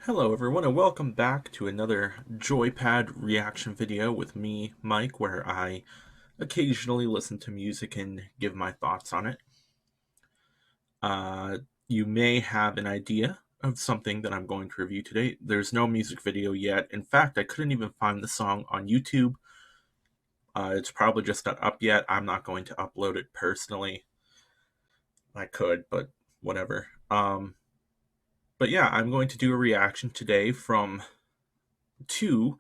Hello everyone and welcome back to another JoyPad reaction video with me, Mike, where I occasionally listen to music and give my thoughts on it. You may have an idea of something that I'm going to review today. There's no music video yet. In fact, I couldn't even find the song on YouTube. It's probably just not up yet. I'm not going to upload it personally. I could, but whatever. But yeah, I'm going to do a reaction today to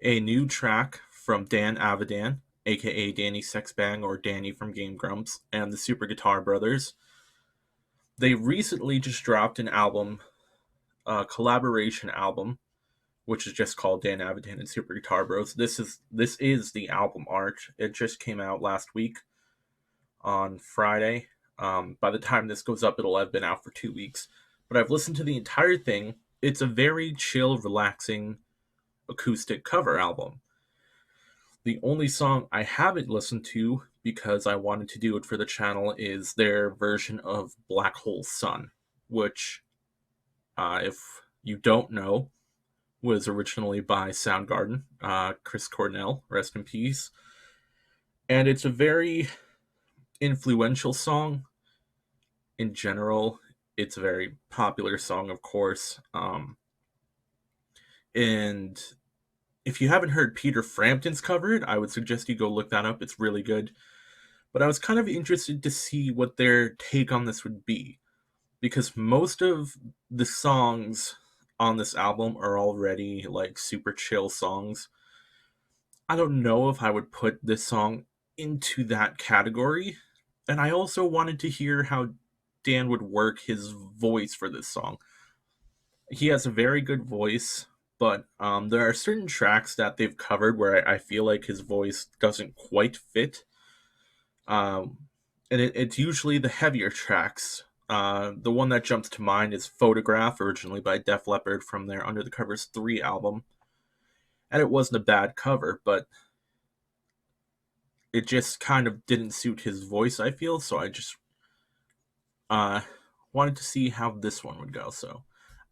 a new track from Avidan, aka Danny Sexband or Danny from Game Grumps, and the Super Guitar Brothers. They recently just dropped an album, a collaboration album, which is just called Dan Avidan and Super Guitar Bros. This is the album art. It just came out last week on Friday. By the time this goes up, it'll have been out for 2 weeks. But I've listened to the entire thing. It's a very chill, relaxing, acoustic cover album. The only song I haven't listened to, because I wanted to do it for the channel, is their version of Black Hole Sun, which, if you don't know, was originally by Soundgarden, Chris Cornell, rest in peace. And it's a very influential song. In general, it's a very popular song, of course. And if you haven't heard Peter Frampton's cover it, I would suggest you go look that up. It's really good. But I was kind of interested to see what their take on this would be, because most of the songs on this album are already like super chill songs. I don't know if I would put this song into that category. And I also wanted to hear how Dan would work his voice for this song. He has a very good voice, but there are certain tracks that they've covered where I feel like his voice doesn't quite fit. And it's usually the heavier tracks. The one that jumps to mind is Photograph, originally by Def Leppard from their Under the Covers 3 album. And it wasn't a bad cover, but it just kind of didn't suit his voice, I feel, so I just wanted to see how this one would go. So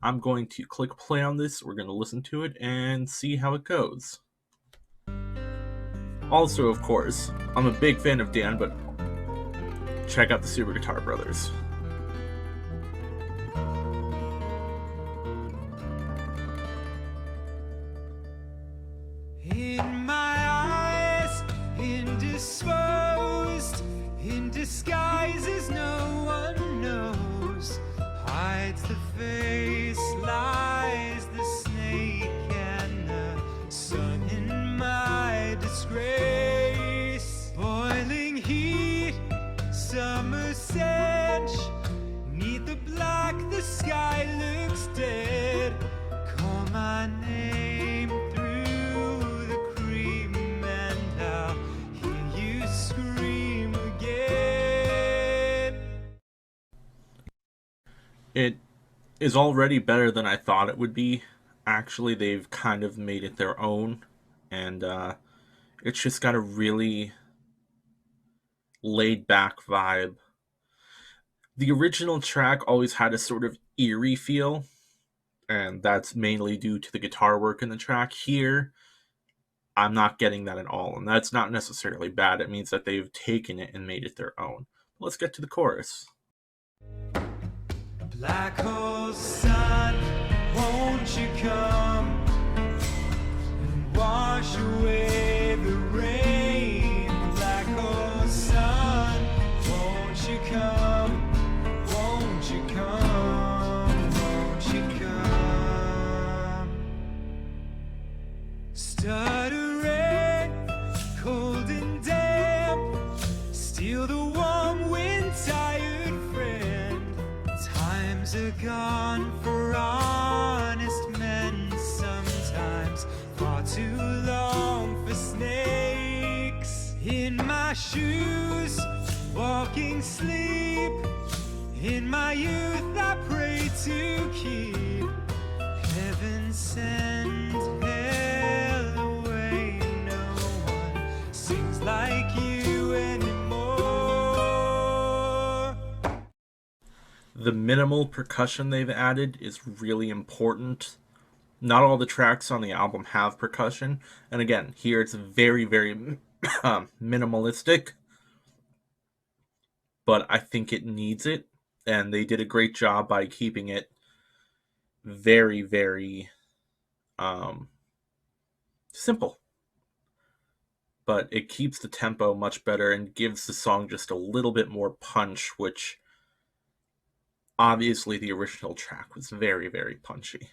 I'm going to click play on this, we're going to listen to it, and see how it goes. Also, of course, I'm a big fan of Dan, but check out the Super Guitar Brothers. In my eyes, indisposed, in disguises no one knows, hides the face, lies the snake, and the sun in my disgrace. Boiling heat, summer stench, neath the black the sky looks dead. Call my name through the cream and I'll hear you scream again. It is already better than I thought it would be. Actually, they've kind of made it their own, and it's just got a really laid back vibe. The original track always had a sort of eerie feel, and that's mainly due to the guitar work in the track. Here, I'm not getting that at all, and that's not necessarily bad. It means that they've taken it and made it their own. Let's get to the chorus. Black hole sun, won't you come and wash away the rain? Black hole sun, won't you come, won't you come, won't you come? Stuttering, cold and damp, steal the warm wind, tired friend. Times are gone for honest men, sometimes far too long for snakes. In my shoes, walking sleep, in my youth I pray to keep heaven send hell away. No one sings like you anymore. The the minimal percussion they've added is really important. Not all the tracks on the album have percussion, and again, here it's very, very minimalistic, but I think it needs it, and they did a great job by keeping it very, very um, simple. But it keeps the tempo much better and gives the song just a little bit more punch, which obviously the original track was very, very punchy.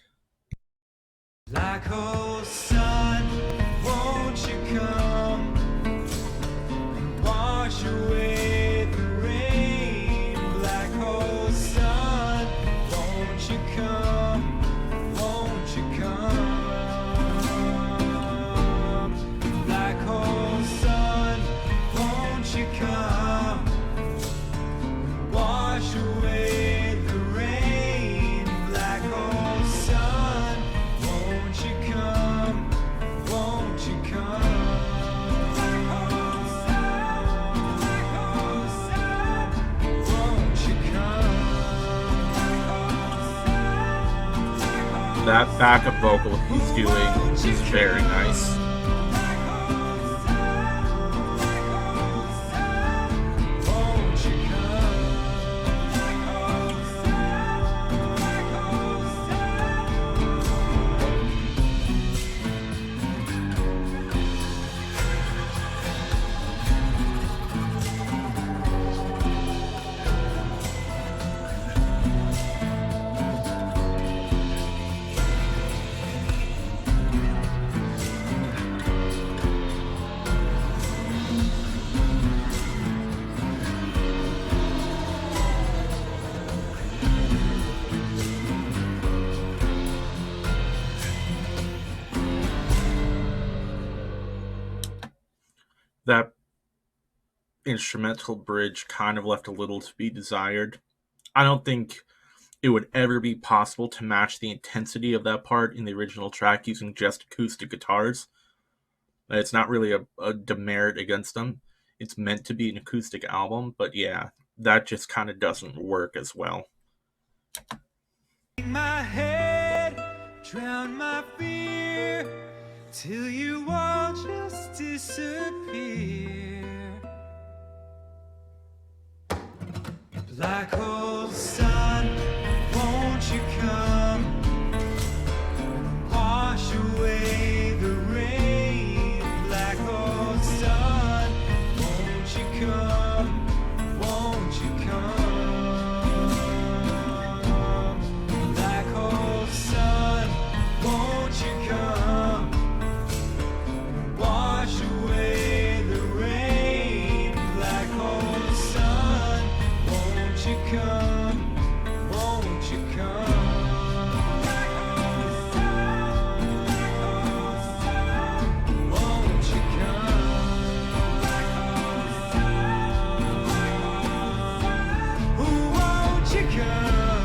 Black hole sun, won't you come and wash away the rain? Black hole sun, won't you come? Won't you come? Black hole sun, won't you come and wash away the rain? Black hole sun, won't you come? Won't you come? Black hole sun, black hole sun, won't you come? That backup vocal he's doing is very nice. Won't you That instrumental bridge kind of left a little to be desired. I don't think it would ever be possible to match the intensity of that part in the original track using just acoustic guitars. It's not really a demerit against them. It's meant to be an acoustic album, but yeah, that just kind of doesn't work as well. my head, drown my fear, till you all just disappear. Black hole sun, won't you come and wash away the rain? Black hole sun, won't you come? Won't you come? Black hole sun, won't you come and wash away the rain? Black hole sun, won't you come? Won't you come? Black hole sun, won't you come? Won't you come?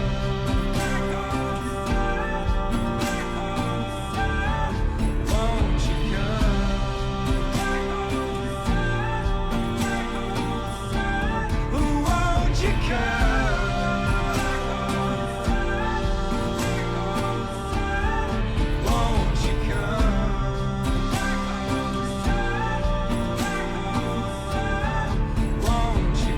Won't you come? Won't you come? Won't you come? Won't you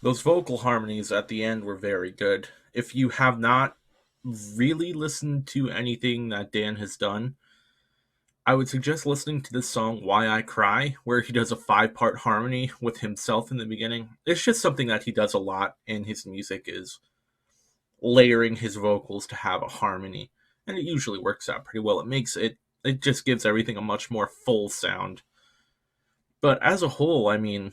Those vocal harmonies at the end were very good. If you have not really listened to anything that Dan has done, I would suggest listening to this song Why I Cry, where he does a 5-part harmony with himself in the beginning. It's just something that he does a lot in his music, is layering his vocals to have a harmony. And it usually works out pretty well. It just gives everything a much more full sound. But as a whole, I mean,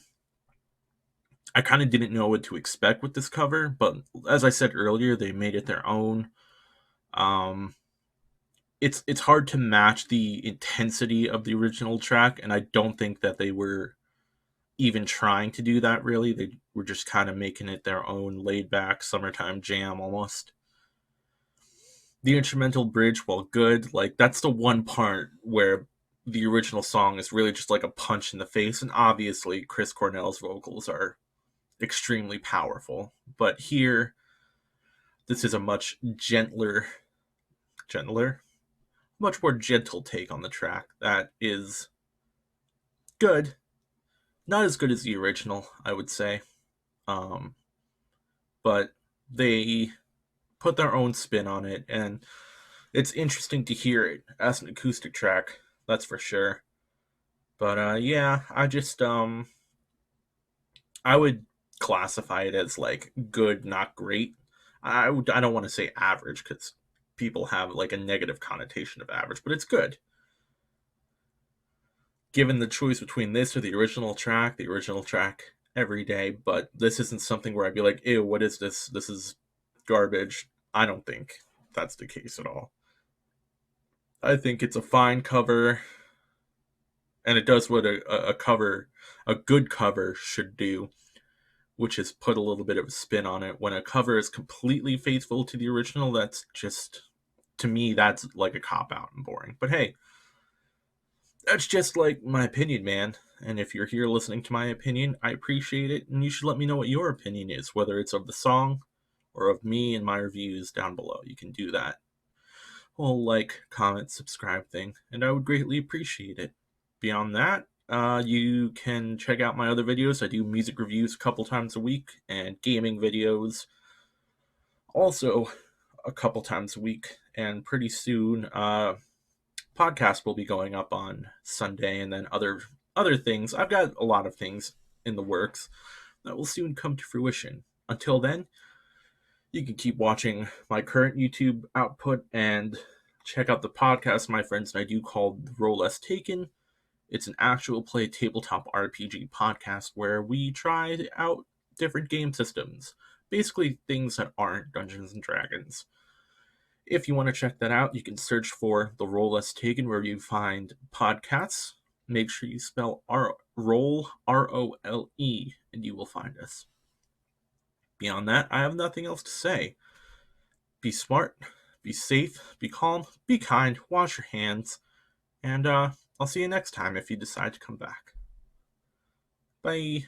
I kind of didn't know what to expect with this cover, but as I said earlier, they made it their own. Um, it's hard to match the intensity of the original track, and I don't think that they were even trying to do that really. They were just kind of making it their own laid back summertime jam almost. The instrumental bridge, while good, like that's the one part where the original song is really just like a punch in the face, and obviously Chris Cornell's vocals are extremely powerful. But here, this is a much gentler, much more gentle take on the track that is good. Not as good as the original, I would say. Um, but they put their own spin on it, and it's interesting to hear it as an acoustic track, that's for sure. But yeah, I would classify it as like good, not great. I don't want to say average because people have like a negative connotation of average, but it's good. Given the choice between this or the original track every day, but this isn't something where I'd be like, ew, what is this? This is garbage. I don't think that's the case at all. I think it's a fine cover, and it does what a good cover should do, which is put a little bit of a spin on it. When a cover is completely faithful to the original, that's just, to me, that's like a cop out and boring. But hey, that's just like my opinion, man. And if you're here listening to my opinion, I appreciate it, and you should let me know what your opinion is, whether it's of the song or of me and my reviews down below. You can do that whole like, comment, subscribe thing, and I would greatly appreciate it. Beyond that, you can check out my other videos. I do music reviews a couple times a week, and gaming videos also a couple times a week. And pretty soon, podcast will be going up on Sunday, and then other things. I've got a lot of things in the works that will soon come to fruition. Until then, you can keep watching my current YouTube output and check out the podcast my friends and I do called Roll Less Taken. It's an actual play tabletop RPG podcast where we try out different game systems, basically things that aren't Dungeons and Dragons. If you want to check that out, you can search for the Roll Less Taken where you find podcasts. Make sure you spell roll ROLE, and you will find us. Beyond that, I have nothing else to say. Be smart, be safe, be calm, be kind, wash your hands, and I'll see you next time if you decide to come back. Bye.